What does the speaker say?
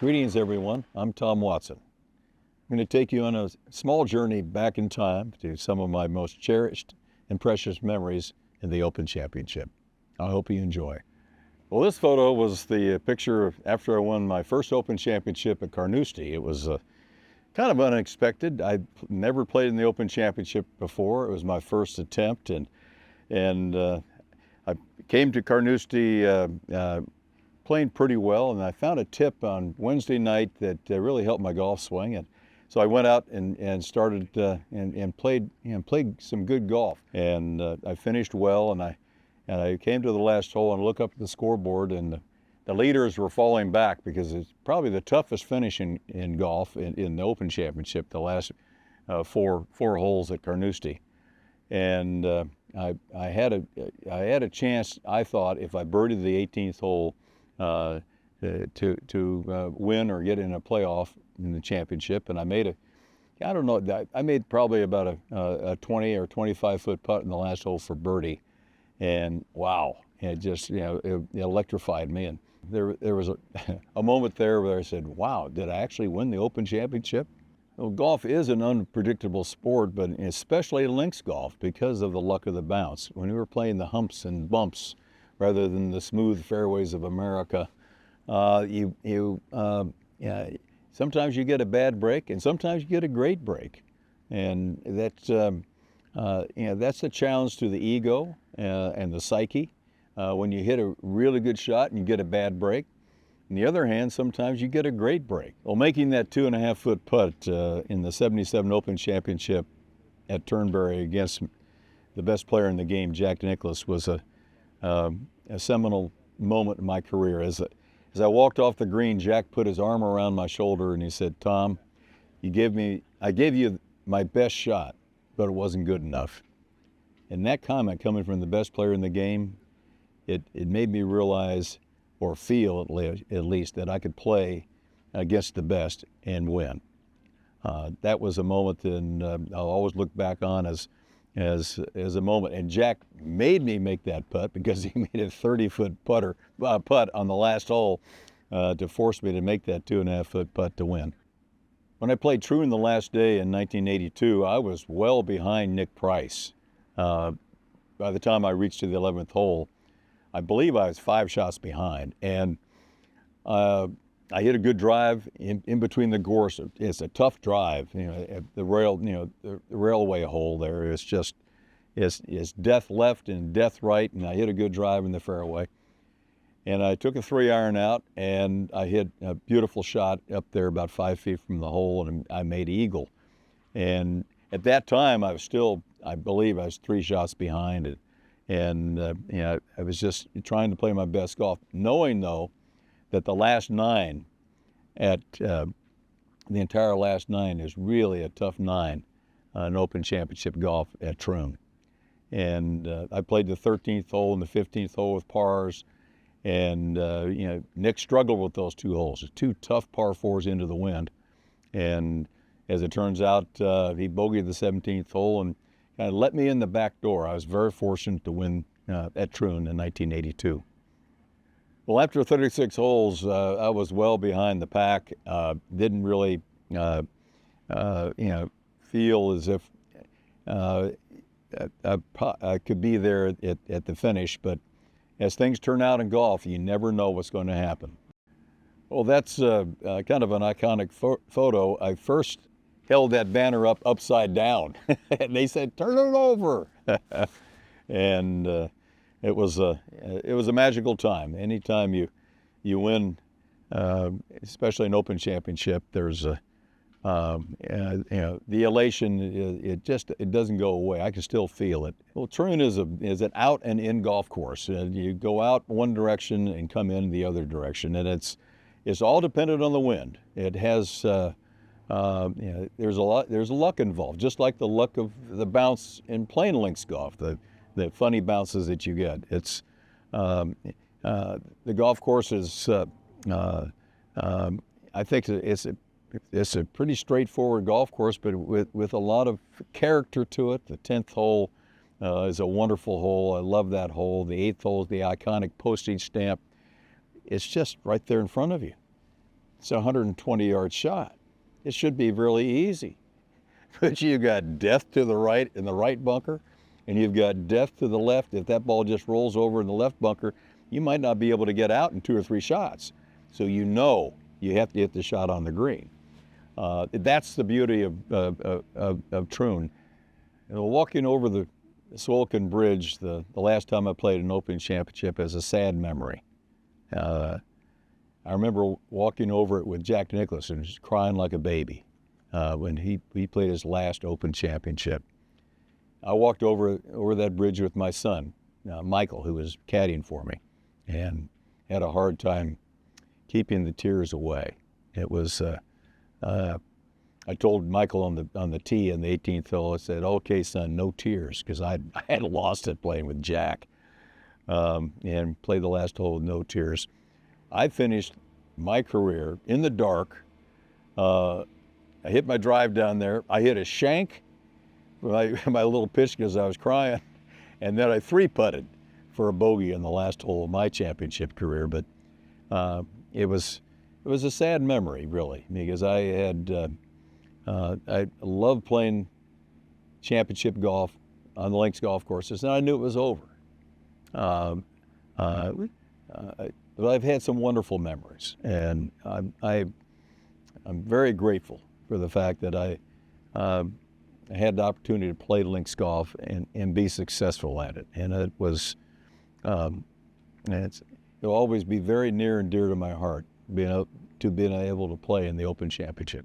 Greetings, everyone. I'm Tom Watson. I'm going to take you on a small journey back in time to some of my most cherished and precious memories in the Open Championship. I hope you enjoy. Well, this photo was the picture of after I won my first Open Championship at Carnoustie. It was kind of unexpected. I never played in the Open Championship before. It was my first attempt, and I came to Carnoustie playing pretty well, and I found a tip on Wednesday night that really helped my golf swing. And so I went out and started and played some good golf, and I finished well. And I came to the last hole and looked up at the scoreboard, and the leaders were falling back because it's probably the toughest finish in golf in the Open Championship, the last four holes at Carnoustie. And I had a chance, I thought, if I birdied the 18th hole to win or get in a playoff in the championship. And I made I made probably about a 20 or 25 foot putt in the last hole for birdie. And wow, it just, it electrified me. And there was a moment there where I said, wow, did I actually win the Open Championship? Well, golf is an unpredictable sport, but especially links golf because of the luck of the bounce. When we were playing the humps and bumps rather than the smooth fairways of America, sometimes you get a bad break, and sometimes you get a great break, and that's a challenge to the ego and the psyche. When you hit a really good shot and you get a bad break. On the other hand, sometimes you get a great break. Well, making that 2.5 foot putt in the '77 Open Championship at Turnberry against the best player in the game, Jack Nicklaus, was a seminal moment in my career. As I walked off the green, Jack put his arm around my shoulder and he said, "Tom, I gave you my best shot, but it wasn't good enough." And that comment coming from the best player in the game, it made me realize, or feel at least, that I could play against the best and win. That was a moment that I'll always look back on as a moment. And Jack made me make that putt because he made a 30-foot putt on the last hole to force me to make that 2.5 foot putt to win. When I played Troon the last day in 1982, I was well behind Nick Price. By the time I reached to the 11th hole, I believe I was 5 shots behind, and I hit a good drive in between the gorse. It's a tough drive, the railway hole there is just is death left and death right, and I hit a good drive in the fairway, and I took a 3-iron out, and I hit a beautiful shot up there about 5 feet from the hole, and I made eagle. And at that time, I believe I was 3 shots behind it. And I was just trying to play my best golf, knowing though that the last 9 the entire last 9 is really a tough 9 in Open Championship golf at Troon. And I played the 13th hole and the 15th hole with pars, and Nick struggled with those 2 holes, 2 tough par 4s into the wind. And as it turns out, he bogeyed the 17th hole and kind of let me in the back door. I was very fortunate to win at Troon in 1982. Well, after 36 holes, I was well behind the pack. Didn't really, feel as if I could be there at the finish. But as things turn out in golf, you never know what's going to happen. Well, that's kind of an iconic photo. I first held that banner up upside down, and they said, "Turn it over." And it was a magical time. Anytime you win, especially an Open Championship, there's the elation. It doesn't go away. I can still feel it. Well, Troon is an out and in golf course. You go out one direction and come in the other direction, and it's all dependent on the wind. It has. There's a luck involved, just like the luck of the bounce in plain links golf, the funny bounces that you get. It's the golf course is I think it's a pretty straightforward golf course, but with a lot of character to it. The 10th hole is a wonderful hole. I love that hole. The 8th hole is the iconic postage stamp. It's just right there in front of you. It's a 120-yard shot. It should be really easy. But you've got death to the right in the right bunker, and you've got death to the left. If that ball just rolls over in the left bunker, you might not be able to get out in 2 or 3 shots. So you know you have to hit the shot on the green. That's the beauty of Troon. You know, walking over the Swolken Bridge the last time I played an Open Championship is a sad memory. I remember walking over it with Jack Nicklaus and just crying like a baby when he played his last Open Championship. I walked over that bridge with my son, Michael, who was caddying for me, and had a hard time keeping the tears away. It was, I told Michael on the tee in the 18th hole, I said, "Okay, son, no tears," because I had lost it playing with Jack, and played the last hole with no tears. I finished my career in the dark. I hit my drive down there. I hit a shank, my little pitch because I was crying, and then I 3-putted for a bogey in the last hole of my championship career. But it was a sad memory, really, because I loved playing championship golf on the links golf courses, and I knew it was over. But I've had some wonderful memories, and I'm very grateful for the fact that I had the opportunity to play links golf and be successful at it. And it was, it'll always be very near and dear to my heart being able to play in the Open Championship.